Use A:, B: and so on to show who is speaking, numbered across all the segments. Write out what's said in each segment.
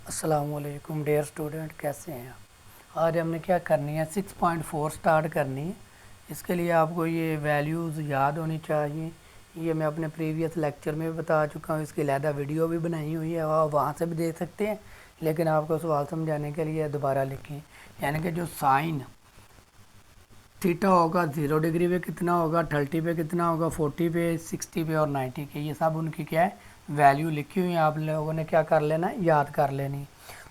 A: अस्सलामुअलैकुम dear student, कैसे हैं आप। आज हमने क्या करनी है 6.4 स्टार्ट करनी है। इसके लिए आपको ये वैल्यूज़ याद होनी चाहिए। ये मैं अपने प्रीवियस लेक्चर में भी बता चुका हूँ, इसकी अलहदा वीडियो भी बनाई हुई है, आप वहाँ से भी देख सकते हैं। लेकिन आपको सवाल समझाने के लिए दोबारा लिखें, यानी कि जो साइन थीटा होगा 0 डिग्री पे कितना होगा, 30 पे कितना होगा, 40 पे, 60 पे और 90 के, ये सब उनकी क्या है वैल्यू लिखी हुई है। आप लोगों ने क्या कर लेना है, याद कर लेनी।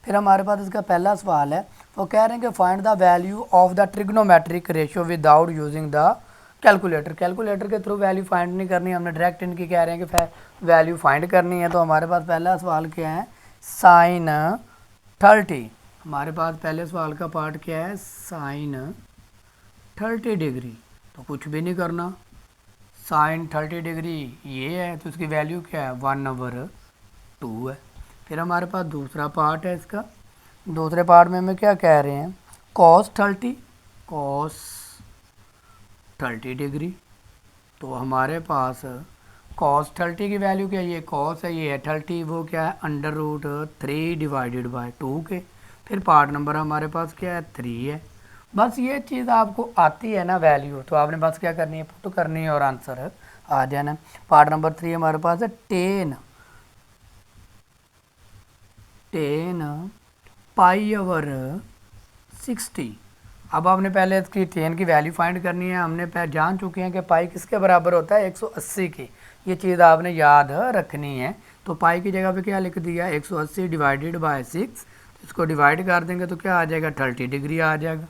A: फिर हमारे पास इसका पहला सवाल है, वो कह रहे हैं कि find the value of the trigonometric ratio without using the calculator. Calculator के थ्रू वैल्यू फाइंड नहीं करनी, हमने डायरेक्ट इनकी कह रहे हैं कि वैल्यू फाइंड करनी है। तो हमारे पास पहला सवाल क्या है, साइन 30। हमारे पास पहले सवाल का पार्ट क्या है, साइन 30 डिग्री। तो कुछ भी नहीं करना, साइन 30 डिग्री ये है तो इसकी वैल्यू क्या है 1/2 है। फिर हमारे पास दूसरा पार्ट है इसका। दूसरे पार्ट में हमें क्या कह रहे हैं, कॉस 30 डिग्री। तो हमारे पास कॉस 30 की वैल्यू क्या है, ये कॉस है, ये है 30, वो क्या है √3 डिवाइडेड बाय 2 के। फिर पार्ट नंबर हमारे पास क्या है 3 है। बस ये चीज़ आपको आती है ना वैल्यू, तो आपने बस क्या करनी है, पुट करनी है और आंसर आ जाना। पार्ट नंबर 3 हमारे पास है 10 पाई/60। अब आपने पहले इसकी 10 की वैल्यू फाइंड करनी है। हमने जान चुके हैं कि पाई किसके बराबर होता है, 180 की। ये चीज़ आपने याद रखनी है। तो पाई की जगह पे क्या लिख दिया, 180 डिवाइडेड बाय 6। इसको डिवाइड कर देंगे तो क्या आ जाएगा, 30 डिग्री आ जाएगा।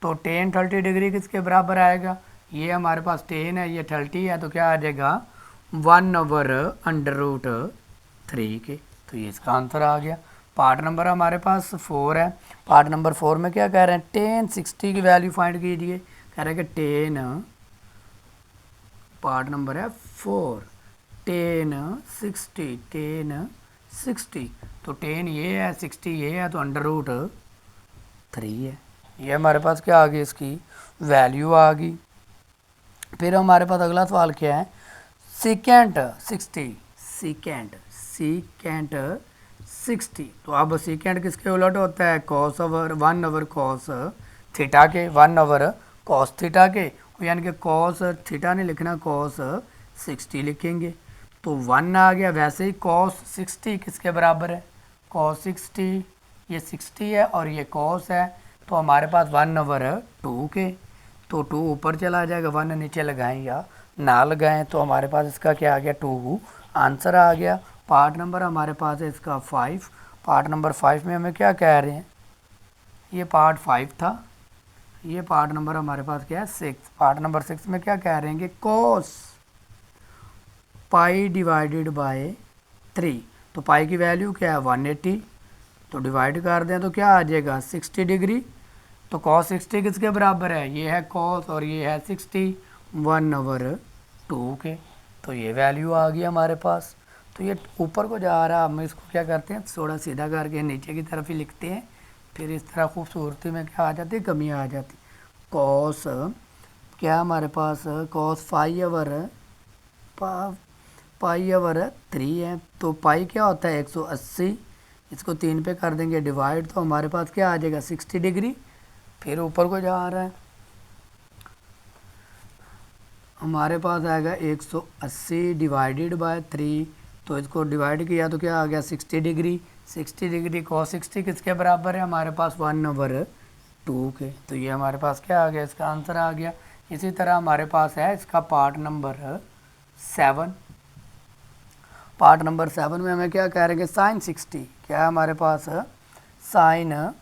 A: तो 10 30 डिग्री किसके बराबर आएगा, ये हमारे पास 10 है, ये 30 है, तो क्या आ जाएगा 1/√3 के। तो ये इसका आंसर आ गया। पार्ट नंबर हमारे पास 4 है। पार्ट नंबर 4 में क्या कह रहे हैं, 10 60 की वैल्यू फाइंड कीजिए। कह रहे हैं कि 10, पार्ट नंबर है 4, 10 60। तो 10 ये है, 60 ये है, तो √3 है। ये हमारे पास क्या आ गई, इसकी वैल्यू आ गई। फिर हमारे पास अगला सवाल क्या है, सीकेंट 60। तो अब सीकेंट किसके उलट होता है, cos over 1 over cos theta के, 1 ओवर कॉस थीटा के। यानी कि कॉस थीटा नहीं लिखना, कॉस 60 लिखेंगे। तो 1 आ गया। वैसे ही कॉस 60 किसके बराबर है, कॉस 60, ये 60 है और ये कॉस है, तो हमारे पास 1/2 के। तो 2 ऊपर चला जाएगा, 1 नीचे लगाएं या ना लगाएं, तो हमारे पास इसका क्या आ गया 2 आंसर आ गया। पार्ट नंबर हमारे पास है इसका 5। पार्ट नंबर 5 में हमें क्या कह रहे हैं, ये पार्ट 5 था, ये पार्ट नंबर हमारे पास क्या है 6। पार्ट नंबर 6 में क्या कह रहे हैं कि कॉस पाई डिवाइडेड बाय 3। तो पाई की वैल्यू क्या है 180, तो डिवाइड कर दें तो क्या आ जाएगा 60 डिग्री। तो कॉस 60 किसके बराबर है, ये है कॉस और ये है 60, 1/2 के। तो ये वैल्यू आ गई हमारे पास। तो ये ऊपर को जा रहा है, हम इसको क्या करते हैं थोड़ा सीधा करके नीचे की तरफ ही लिखते हैं। फिर इस तरह खूबसूरती में क्या आ जाती है, कमी आ जाती। कॉस क्या हमारे पास, कॉस पाई/3 है। तो पाई क्या होता है 180, इसको 3 पे कर देंगे डिवाइड, तो हमारे पास क्या आ जाएगा 60 डिग्री। फिर ऊपर को जा रहा है, हमारे पास आएगा 180 डिवाइडेड बाय 3। तो इसको डिवाइड किया तो क्या आ गया 60 डिग्री। 60 डिग्री कॉस 60 किसके बराबर है, हमारे पास 1/2 के। तो ये हमारे पास क्या आ गया, इसका आंसर आ गया। इसी तरह हमारे पास है इसका पार्ट नंबर 7। पार्ट नंबर 7 में हमें क्या कह रहे हैं कि साइन 60, क्या है हमारे पास साइन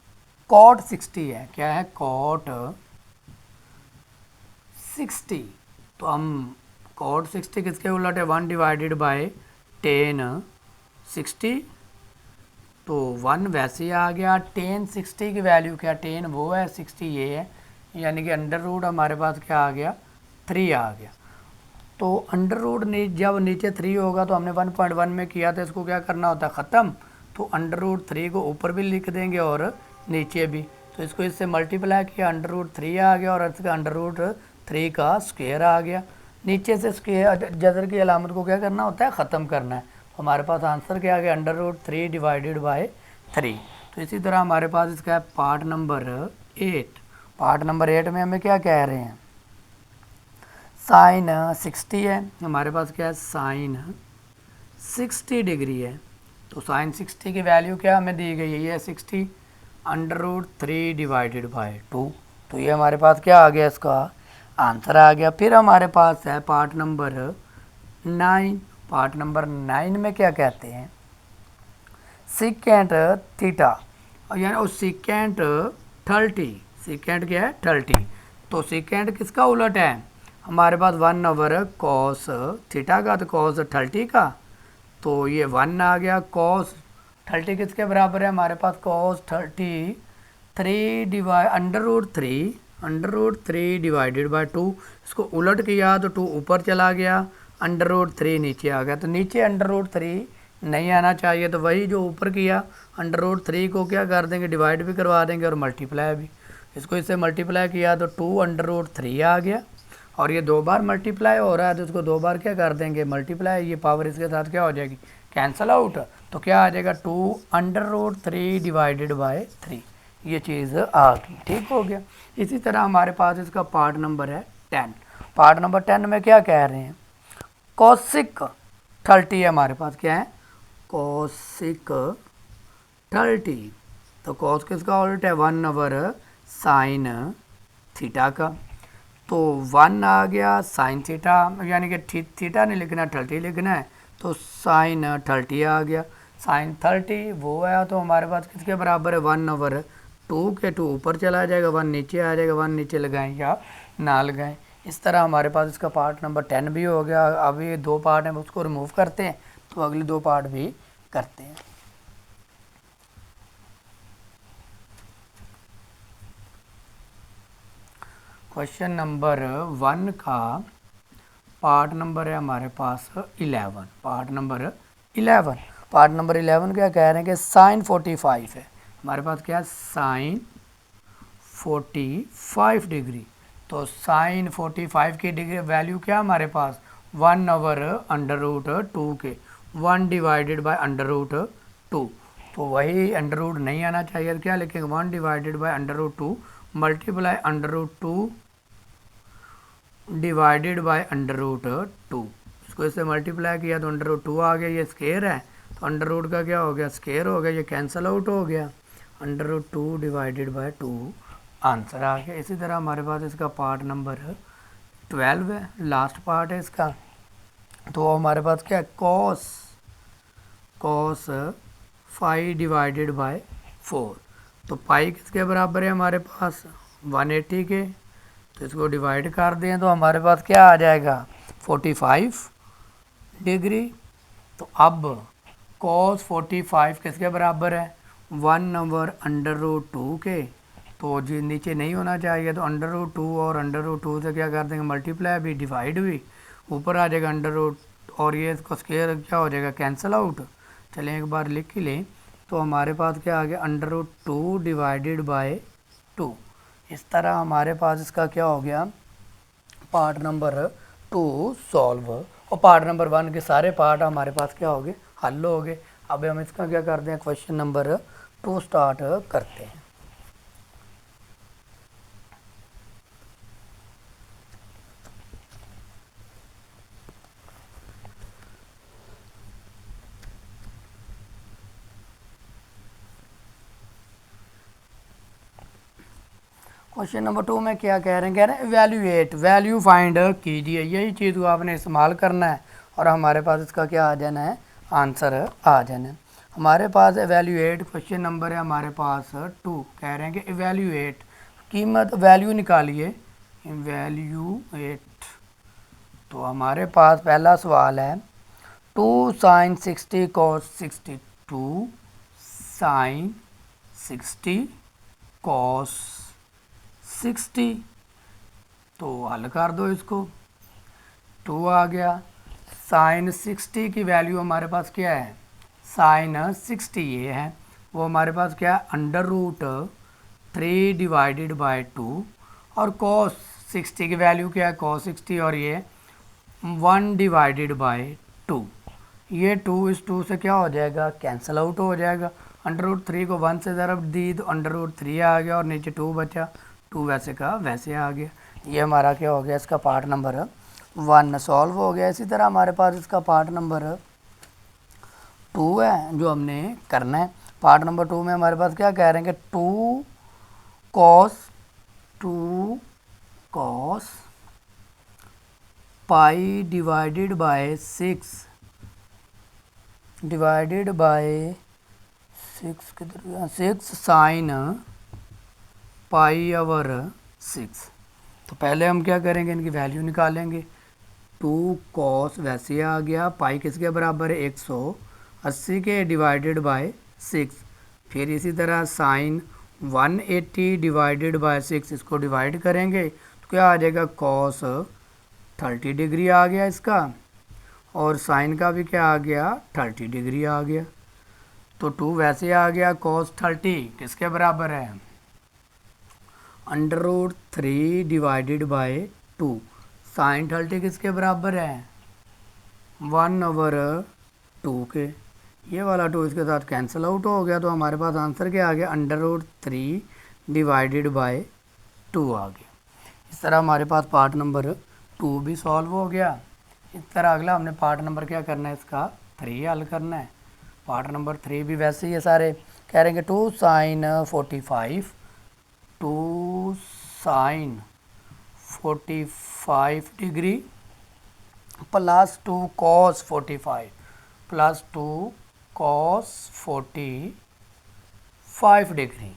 A: कॉट 60 है, क्या है कॉट 60। तो हम कॉट 60 किसके उलट है, 1 डिवाइडेड बाय 10 60। तो 1 वैसे ही आ गया। 10 60 की वैल्यू क्या, 10 वो है 60 ये है, यानी कि अंडर रूट हमारे पास क्या आ गया 3 आ गया। तो अंडर रूट जब नीचे 3 होगा, तो हमने 1.1 में किया था, इसको क्या करना होता है ख़त्म। तो अंडर रूट 3 को ऊपर भी लिख देंगे और नीचे भी। तो इसको इससे मल्टीप्लाई किया, अंडर रूट 3 आ गया और इसका अंडर रूट 3 का स्क्वायर आ गया। नीचे से स्क्वायर जदर की अलामत को क्या करना होता है, ख़त्म करना है। तो हमारे पास आंसर क्या आ गया, अंडर रूट 3 डिवाइडेड बाय 3। तो इसी तरह हमारे पास इसका है पार्ट नंबर 8। पार्ट नंबर 8 में हमें क्या कह रहे हैं, साइन 60 है, हमारे पास क्या है साइन 60 डिग्री है। तो साइन 60 की वैल्यू क्या हमें दी गई है, ये 60 √3 डिवाइडेड बाय 2। तो ये हमारे पास क्या आ गया, इसका आंसर आ गया। फिर हमारे पास है पार्ट नंबर 9। पार्ट नंबर 9 में क्या कहते हैं, सिकेंट थीटा, यानी और सिकेंट 30। सिकेंट क्या है 30। तो सिकेंट किसका उलट है, हमारे पास 1 कॉस थीटा का, तो कॉस 30 का, तो ये 1 आ गया। कॉस 30 किसके बराबर है, हमारे पास कॉस 30 √3 डिवाइडेड बाय 2। इसको उलट किया तो 2 ऊपर चला गया, √3 नीचे आ गया। तो नीचे √3 नहीं आना चाहिए, तो वही जो ऊपर किया √3 को क्या कर देंगे, डिवाइड भी करवा देंगे और मल्टीप्लाई भी। इसको इससे मल्टीप्लाई किया तो 2 √3 आ गया, और ये 2 बार मल्टीप्लाई हो रहा है तो इसको 2 बार क्या कर देंगे, मल्टीप्लाई। ये पावर इसके साथ क्या हो जाएगी, कैंसल आउट। तो क्या आ जाएगा 2 √3 डिवाइडेड बाय 3, ये चीज़ आ गई, ठीक हो गया। इसी तरह हमारे पास इसका पार्ट नंबर है 10। पार्ट नंबर 10 में क्या कह रहे हैं, कॉसिक 30 है हमारे पास, क्या है कॉसिक 30। तो कॉस किसका उल्ट है, 1 साइन थीटा का। तो 1 आ गया साइन थीटा, यानी कि थीटा नहीं लिखना 30 लिखना है, तो साइन 30 आ गया। साइन 30 वो है, तो हमारे पास किसके बराबर है, 1/2 के 2 ऊपर चला जाएगा, 1 नीचे आ जाएगा, 1 नीचे लगाएं या ना लगाएं। इस तरह हमारे पास इसका पार्ट नंबर 10 भी हो गया। अब ये 2 पार्ट हैं, उसको रिमूव करते हैं, तो अगले 2 पार्ट भी करते हैं। क्वेश्चन नंबर 1 का पार्ट नंबर है हमारे पास 11। पार्ट नंबर 11, पार्ट नंबर 11 क्या कह रहे हैं कि साइन 45 है हमारे पास, क्या साइन 45 डिग्री। तो साइन 45 की डिग्री वैल्यू क्या हमारे पास, 1/√2 के, 1 डिवाइडेड बाय √2। तो वही अंडर नहीं आना चाहिए, तो क्या लिखेंगे 1 divided by √2 multiply √2 divided by √2। इसको इससे मल्टीप्लाई किया तो √2 आ गया, ये स्केयर है तो अंडर का क्या हो गया, स्केयर हो गया, ये कैंसिल आउट हो गया, √2 डिवाइडेड बाय 2 आंसर आ गया। इसी तरह हमारे पास इसका पार्ट नंबर 12 है, लास्ट पार्ट है इसका। तो हमारे पास क्या है, कॉस 5 डिवाइडेड बाय 4। तो पाई किसके बराबर है हमारे पास, 180 के। तो इसको डिवाइड कर दें तो हमारे पास क्या आ जाएगा, 45 डिग्री। तो अब कॉस 45 किसके बराबर है, 1/√2 के। तो जी नीचे नहीं होना चाहिए, तो √2 और √2 से क्या कर देंगे, मल्टीप्लाई भी डिवाइड भी, ऊपर आ जाएगा √ और ये इसको स्केयर क्या हो जाएगा, कैंसिल आउट। चलें एक बार लिख ही लें, तो हमारे पास क्या आ गया, √2 डिवाइडेड बाय 2। इस तरह हमारे पास इसका क्या हो गया, पार्ट नंबर 2 सॉल्व। और पार्ट नंबर 1 के सारे पार्ट हमारे पास क्या हो गए, हल हो गए। अब हम इसका क्या करते हैं, क्वेश्चन नंबर 2 स्टार्ट करते हैं। क्वेश्चन नंबर 2 में क्या कह रहे हैं, इवैल्यूएट, वैल्यू फाइंड कीजिए। यही चीज़ को आपने इस्तेमाल करना है और हमारे पास इसका क्या आ जाना है, आंसर आ जाना है। हमारे पास इवैल्यूएट क्वेश्चन नंबर है हमारे पास 2, कह रहे हैं कि इवैल्यूएट कीमत, वैल्यू निकालिए, इवैल्यूएट। तो हमारे पास पहला सवाल है 2 साइन 60 कॉस 60, 2 साइन 60 कॉस 60। तो हल कर दो इसको, 2 आ गया। साइन 60 की वैल्यू हमारे पास क्या है, साइन 60 ये है, वो हमारे पास क्या है, √3 डिवाइडेड बाय 2। और कॉस 60 की वैल्यू क्या है, कॉस 60, और ये 1 डिवाइडेड बाय 2। ये 2 इस 2 से क्या हो जाएगा, कैंसिल आउट हो जाएगा, अंडर रूट 3 को 1 से ज़रब दी तो अंडर रूट 3 आ गया और नीचे 2 बचा, 2 वैसे का वैसे आ गया। ये हमारा क्या हो गया, इसका पार्ट नंबर 1 सॉल्व हो गया। इसी तरह हमारे पास इसका पार्ट नंबर 2 है जो हमने करना है। पार्ट नंबर 2 में हमारे पास क्या कह रहे हैं कि 2 cos pi divided by 6 divided by 6 किधर गया, 6 साइन पाई ओवर 6। तो पहले हम क्या करेंगे, इनकी वैल्यू निकालेंगे। 2 cos वैसे आ गया, पाई किसके बराबर है 180 के डिवाइडेड बाय 6। फिर इसी तरह साइन 180 डिवाइडेड बाय 6, इसको डिवाइड करेंगे तो क्या आ जाएगा, cos 30 डिग्री आ गया इसका, और साइन का भी क्या आ गया 30 डिग्री आ गया। तो 2 वैसे आ गया, cos 30 किसके बराबर है, under root 3 divided by 2। Sine 30 किसके बराबर है, 1/2 के। ये वाला 2 इसके साथ कैंसिल आउट हो गया, तो हमारे पास आंसर क्या आ गया, अंडर रूट 3 डिवाइडेड बाय 2 आ गया। इस तरह हमारे पास पार्ट नंबर 2 भी सॉल्व हो गया। इस तरह अगला हमने पार्ट नंबर क्या करना है, इसका 3 हल करना है। पार्ट नंबर 3 भी वैसे ही है सारे, कह रहे हैं कि 2 sine 45 degree plus 2 cos 45 plus 2 cos 45 degree.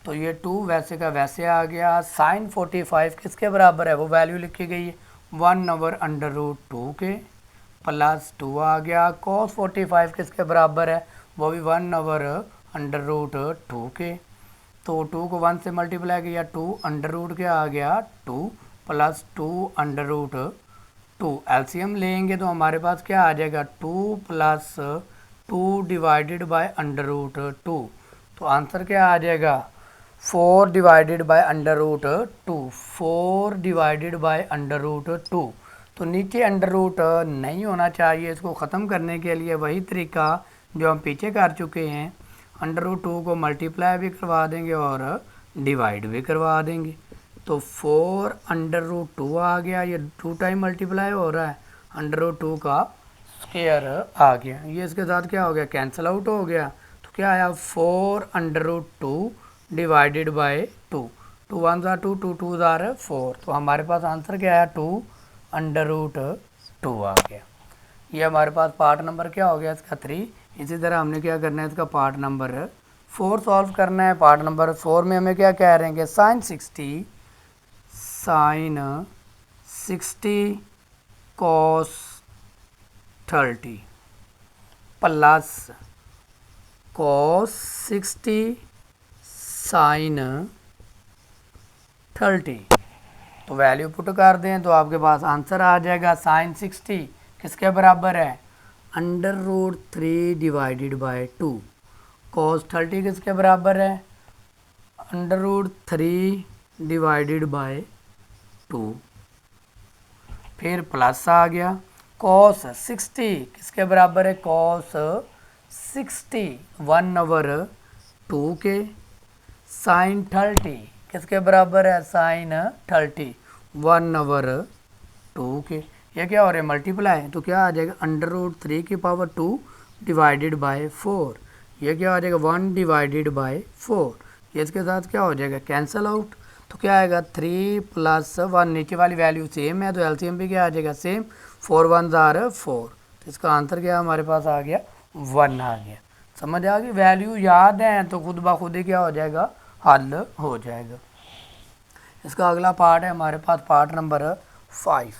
A: तो ये 2 वैसे का वैसे आ गया। साइन 45 किसके बराबर है, वो वैल्यू लिखी गई है 1/√2 के, प्लस 2 आ गया। cos 45 किसके बराबर है, वो भी 1/√2 के। तो 2 को 1 से मल्टीप्लाई किया, 2 अंडर रूट क्या आ गया 2 प्लस 2 अंडर रूट 2। एलसीएम लेंगे तो हमारे पास क्या आ जाएगा, 2 plus 2 divided by under root 2। तो आंसर क्या आ जाएगा, 4 divided by under root 2, 4 divided by under root 2। तो नीचे अंडर रूट नहीं होना चाहिए। इसको ख़त्म करने के लिए वही तरीका जो हम पीछे कर चुके हैं, अंडर रूट 2 को मल्टीप्लाई भी करवा देंगे और डिवाइड भी करवा देंगे। तो 4 अंडर रूट 2 आ गया, ये 2 टाइम मल्टीप्लाई हो रहा है, अंडर रूट 2 का स्क्वायर आ गया। ये इसके साथ क्या हो गया, कैंसिल आउट हो गया। तो क्या आया, 4 अंडर रूट 2 डिवाइडेड बाय 2। 2 1 ज़ा 2, 2 2 ज़ा 4। तो हमारे पास आंसर क्या आया, 2 अंडर रूट 2 आ गया। ये हमारे पास पार्ट नंबर क्या हो गया, इसका 3। इसी तरह हमने क्या करना है, इसका पार्ट नंबर 4 सॉल्व करना है। पार्ट नंबर 4 में हमें क्या कह रहे हैं कि sine 60 cos 30 plus cos 60 sine 30। तो वैल्यू पुट कर दें तो आपके पास आंसर आ जाएगा, साइन 60 किसके बराबर है, under root 3 divided by 2। cos 30 किसके बराबर है, अंडर रूट 3 डिवाइडेड बाय 2। फिर प्लस आ गया, cos 60 किसके बराबर है, cos 60 1/2 के। साइन 30 किसके बराबर है, साइन 30 1/2 के। ये क्या हो रहा है, मल्टीप्लाई। तो क्या आ जाएगा, अंडर रूट 3 की पावर 2 डिवाइडेड बाय 4। ये क्या आ जाएगा, 1 डिवाइडेड बाय 4। ये इसके साथ क्या हो जाएगा, कैंसल आउट। तो क्या आएगा, 3 प्लस 1, नीचे वाली वैल्यू सेम है तो एलसीएम भी क्या आ जाएगा, सेम। 4 1 ज़ा 4। तो इसका आंसर क्या हमारे पास आ गया, 1 आ गया। समझ आ गई, वैल्यू याद है तो खुद ब खुद ही क्या हो जाएगा, हल हो जाएगा। इसका अगला पार्ट है हमारे पास पार्ट नंबर 5।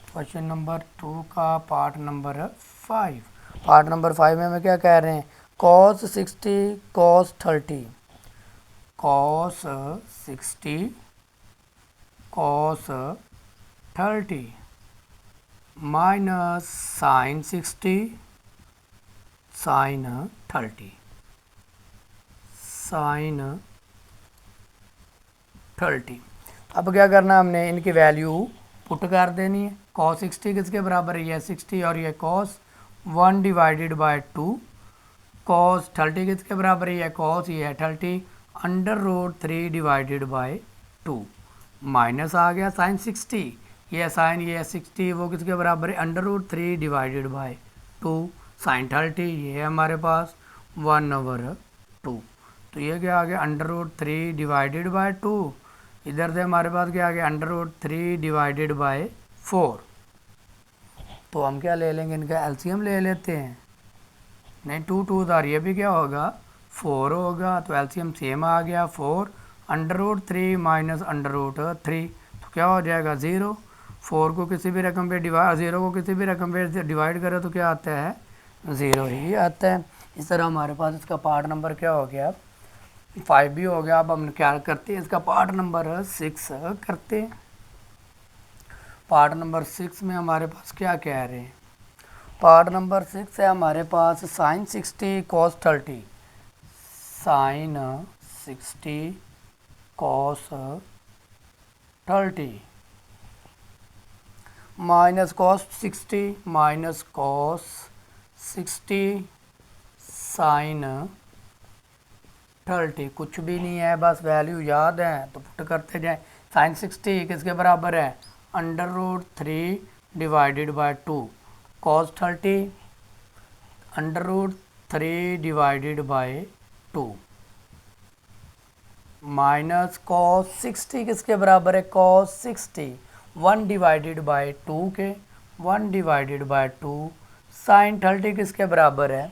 A: क्वेश्चन नंबर 2 का पार्ट नंबर 5। पार्ट नंबर 5 में हमें क्या कह रहे हैं, cos 60 cos 30 cos 60 cos 30 minus sine 60 sine 30 sine 30। अब क्या करना है, हमने इनकी वैल्यू पुट कर देनी है। cos 60 किसके बराबर है, ये 60 और ये cos 1 डिवाइडेड बाय 2। cos 30 किसके बराबर है, ये cos ये है 30 under root 3 divided by 2 minus आ गया साइन 60, ये साइन ये है 60, वो किसके बराबर है, under root 3 divided by 2 sine 30, ये है हमारे पास 1/2। तो ये क्या आ गया, अंडर रूट 3 डिवाइडेड बाय 2। इधर से हमारे पास क्या आ गया, अंडर रूट 3 डिवाइडेड बाय 4। तो हम क्या ले लेंगे, इनका एलसीएम ले लेते हैं। नहीं 2 2 आर, ये भी क्या होगा 4 होगा, तो एलसीएम सेम आ गया 4 under root 3 minus under root 3, तो क्या हो जाएगा 0। 4 को किसी भी रकम पे डिवाइड, 0 को किसी भी रकम पे डिवाइड करें तो क्या आता है, 0 ही आता है। इस तरह हमारे पास इसका पार्ट नंबर क्या हो गया, 5 भी हो गया। अब हम क्या करते हैं, इसका पार्ट नंबर 6 करते हैं। पार्ट नंबर 6 में हमारे पास क्या कह रहे हैं, पार्ट नंबर 6 है हमारे पास sine 60 cos 30, sine 60 cos 30 minus cos 60 minus cos 60 sine 30, कुछ भी नहीं है, बस वैल्यू याद है तो पुट करते जाएं। साइन 60 किसके बराबर है, under root 3 divided by 2, cos 30 under root 3 divided by 2 minus cos 60 किसके बराबर है, कॉस 60 1 डिवाइडेड बाय 2 के 1 डिवाइडेड बाय 2 साइन 30 किसके बराबर है,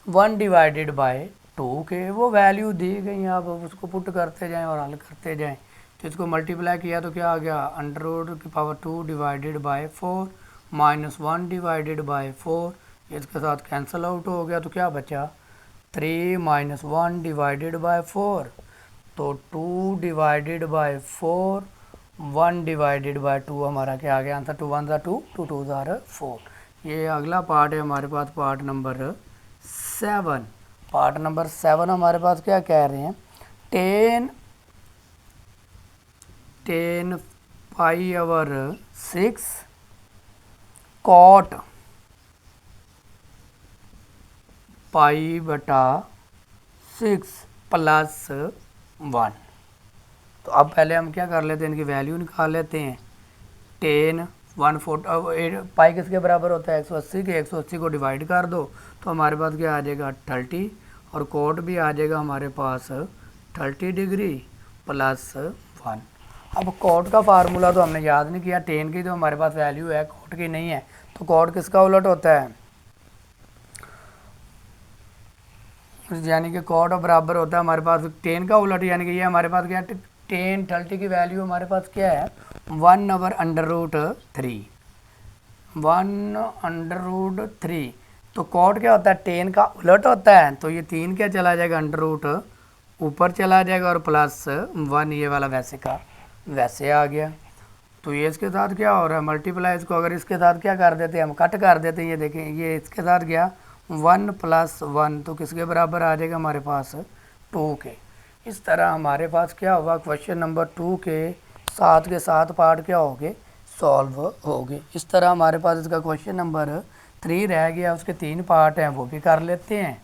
A: 1 डिवाइडेड बाय 2 के। वो वैल्यू दी गई हैं, आप उसको पुट करते जाएं और हल करते जाएं। तो इसको मल्टीप्लाई किया तो क्या आ गया, अंडर रूट की power 2 divided bye 4 minus 1 divided by 4, इसके साथ कैंसिल आउट हो गया, तो क्या बचा 3 माइनस 1 डिवाइडेड बाय 4, तो 2 डिवाइडेड बाय 4 1 डिवाइडेड बाय 2 हमारा क्या आ गया आंसर, 2 1 2 2 2 4। ये अगला पार्ट है हमारे पास, पार्ट नंबर 7। पार्ट नंबर 7 हमारे पास क्या कह रहे हैं, 10 पाई ओवर 6 कॉट पाई बटा 6 प्लस 1। तो अब पहले हम क्या कर लेते हैं, इनकी वैल्यू निकाल लेते हैं। 10 140 पाई किसके बराबर होता है, 180 के, 180 को डिवाइड कर दो तो हमारे पास क्या आ जाएगा 30, और कोट भी आ जाएगा हमारे पास 30 डिग्री प्लस 1। अब कोट का फार्मूला तो हमने याद नहीं किया, 10 की तो हमारे पास वैल्यू है, कोट की नहीं है, तो कोट किसका उलट होता है, यानी कि कोट बराबर होता है हमारे पास 10 का उलट, यानी कि ये हमारे पास क्या 10 30 की वैल्यू हमारे पास क्या है 1 over under root 3, 1 under root 3। तो कोट क्या होता है, 10 का उलट होता है, तो ये 3 क्या चला जाएगा अंडर रूट ऊपर चला जाएगा और प्लस 1 ये वाला वैसे का वैसे आ गया। तो ये इसके साथ क्या हो रहा है मल्टीप्लाई, इसको अगर इसके साथ क्या कर देते हैं हम कट कर देते हैं, ये देखें ये इसके साथ गया 1 प्लस 1, तो किसके बराबर आ जाएगा हमारे पास 2 के। इस तरह हमारे पास क्या होगा, क्वेश्चन नंबर 2 के साथ पार्ट क्या हो गए, सॉल्व हो गए। इस तरह हमारे पास इसका क्वेश्चन नंबर 3 रह गया, उसके 3 पार्ट हैं वो भी कर लेते हैं,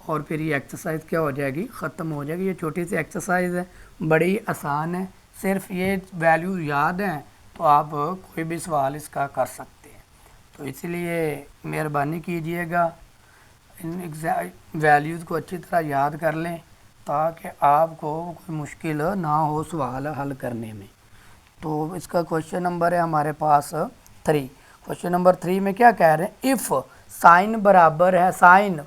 A: और फिर ये एक्सरसाइज क्या हो जाएगी, ख़त्म हो जाएगी। ये छोटी सी एक्सरसाइज है, बड़ी आसान है, सिर्फ ये वैल्यू याद है तो आप कोई भी सवाल इसका कर सकते हैं। तो इसलिए मेहरबानी कीजिएगा इन वैल्यूज़ को अच्छी तरह याद कर लें ताकि आपको कोई मुश्किल ना हो सवाल हल करने में। तो इसका क्वेश्चन नंबर है हमारे पास 3। क्वेश्चन नंबर 3 में क्या कह रहे हैं, इफ़ साइन बराबर है, sine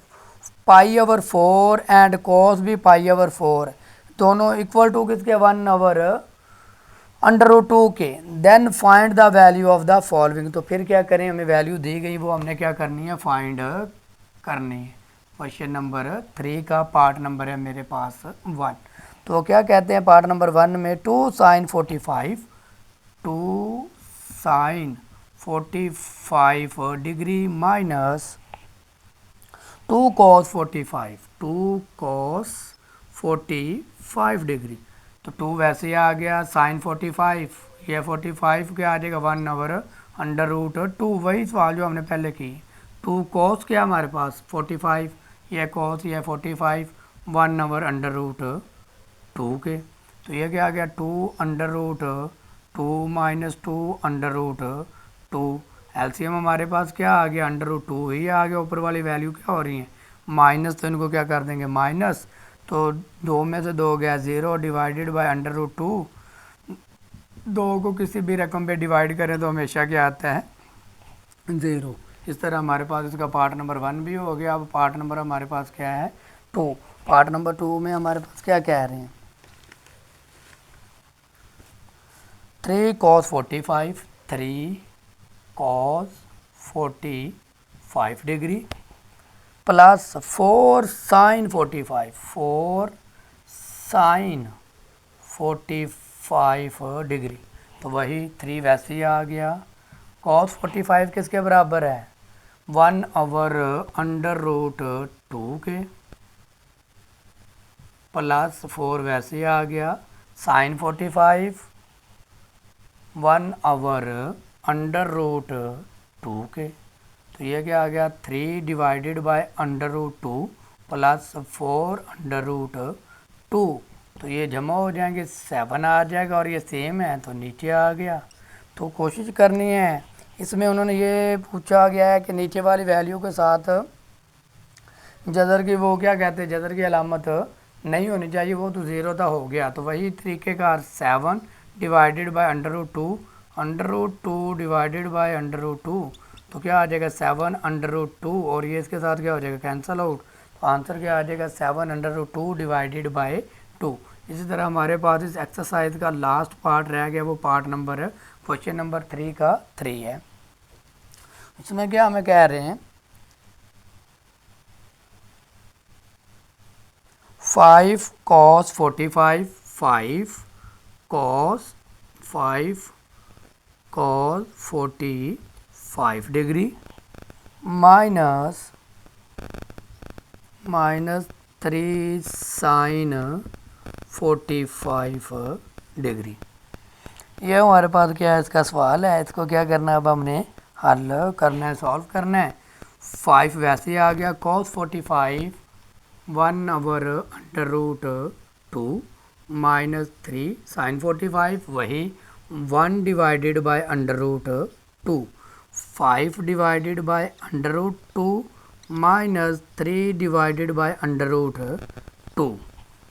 A: pi over 4 and cos भी पाई ओवर 4, दोनों इक्वल टू किसके 1 ओवर अंडर रूट 2 के, then find the value of the following. तो फिर क्या करें, हमें वैल्यू दी गई वो हमने क्या करनी है, फाइंड करनी है। क्वेश्चन नंबर 3 का पार्ट नंबर है मेरे पास 1। तो क्या कहते हैं पार्ट नंबर 1 में 2 sine 45 degree minus 2 cos 45 degree. तो 2 वैसे ही आ गया। साइन 45, ये 45 क्या आ जाएगा 1/√2, वही सवाल जो हमने पहले की। 2 कॉस क्या हमारे पास 45, ये कॉस ये 45, 1/√2 के। तो ये क्या आ गया 2/√2 माइनस 2/√2। एलसीएम हमारे पास क्या आ गया √2 ही आ गया। ऊपर वाली वैल्यू क्या हो रही है माइनस, तो इनको क्या कर देंगे माइनस। तो 2 में से 2 गया 0 डिवाइडेड बाय √2। 2 को किसी भी रकम पे डिवाइड करें तो हमेशा क्या आता है 0। इस तरह हमारे पास इसका पार्ट नंबर 1 भी हो गया। अब पार्ट नंबर हमारे पास क्या है 2। पार्ट नंबर 2 में हमारे पास क्या कह रहे हैं 3 cos 45, 3 cos 45 degree plus 4 sin 45, 4 sin 45 degree. तो वही 3 वैसे ही आ गया। cos 45 किसके बराबर है 1/√2 के, प्लस 4 वैसे ही आ गया। sin 45 1/√2 के। तो ये क्या आ गया 3 डिवाइडेड बाय √2 प्लस 4/√2। तो ये जमा हो जाएंगे 7 आ जाएगा और ये सेम है तो नीचे आ गया। तो कोशिश करनी है। इसमें उन्होंने ये पूछा गया है कि नीचे वाली वैल्यू के साथ जदर की वो क्या कहते हैं जदर की अलामत नहीं होनी चाहिए, वो तो 0 था हो गया। तो वही तरीक़ेकार 7 डिवाइडेड बाय √2 डिवाइडेड बाय √2। तो क्या आ जाएगा 7/2 और ये इसके साथ क्या हो जाएगा कैंसिल आउट। तो आंसर क्या आ जाएगा 7/2 डिवाइडेड बाय 2। इसी तरह हमारे पास इस एक्सरसाइज का लास्ट पार्ट रह गया, वो पार्ट नंबर क्वेश्चन नंबर 3 का 3 है। इसमें क्या हमें कह रहे हैं 5 cos 45, 5 cos 45 degree minus 3 sin 45 degree. ये हमारे पास क्या है इसका सवाल है। इसको क्या करना है अब हमने हल करना है, सॉल्व करना है। 5 वैसे ही आ गया cos 45 1/√2 माइनस 3 sin 45 वही 1 divided by √2, 5 divided by √2 minus 3 divided by √2।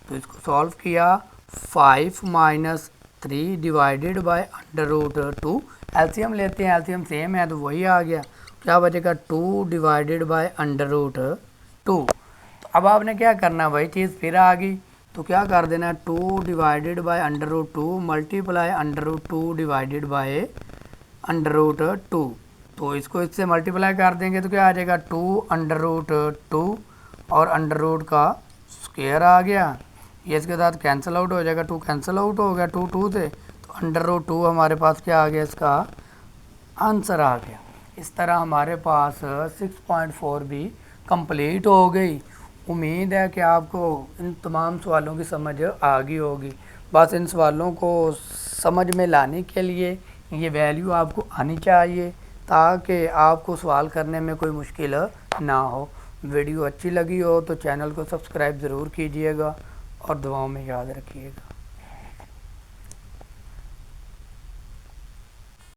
A: तो इसको सॉल्व किया 5 माइनस 3 डिवाइडेड बाय √2। एलसीएम लेते हैं, एलसीएम सेम है तो वही आ गया। क्या बचेगा 2 डिवाइडेड बाय √2। तो अब आपने क्या करना वही चीज़ फिर आ गई। तो क्या कर देना 2 divided by √2 multiply √2 divided by √2। तो इसको इससे मल्टीप्लाई कर देंगे तो क्या आ जाएगा 2/√2 और अंडर का स्क्वायर आ गया। ये इसके साथ कैंसिल आउट हो जाएगा, 2 कैंसिल आउट हो गया 2 से। तो √2 हमारे पास क्या आ गया इसका आंसर आ गया। इस तरह हमारे पास 6.4 भी कंप्लीट हो गई। उम्मीद है कि आपको इन तमाम सवालों की समझ आ गई होगी। बस इन सवालों को समझ में लाने के लिए ये वैल्यू आपको आनी चाहिए ताकि आपको सवाल करने में कोई मुश्किल ना हो। वीडियो अच्छी लगी हो तो चैनल को सब्सक्राइब ज़रूर कीजिएगा और दुआओं में याद रखिएगा।